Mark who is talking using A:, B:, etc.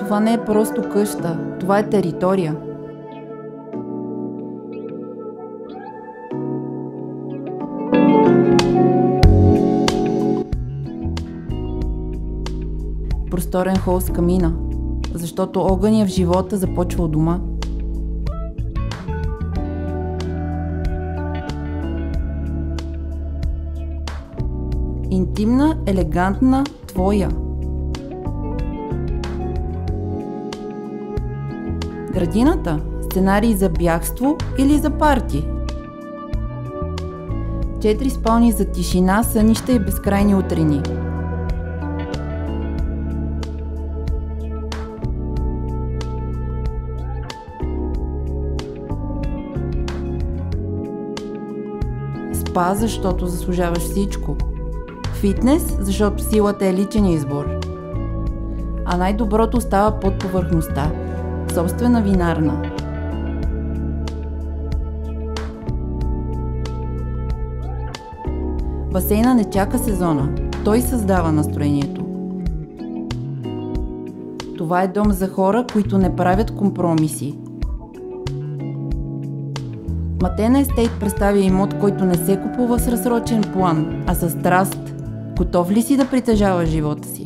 A: Това не е просто къща, това е територия. Просторен хол с камина, защото огъня в живота започва от дома. Интимна, елегантна, твоя. Градината – сценарий за бягство или за парти. 4 спални за тишина, сънища и безкрайни утрини. Спа, защото заслужаваш всичко. Фитнес, защото силата е личен избор. А най-доброто остава под повърхността. Собствена винарна. Басейна не чака сезона. Той създава настроението. Това е дом за хора, които не правят компромиси. Матена Естейт представя имот, който не се купува с разсрочен план, а с страст. Готов ли си да притежаваш живота си?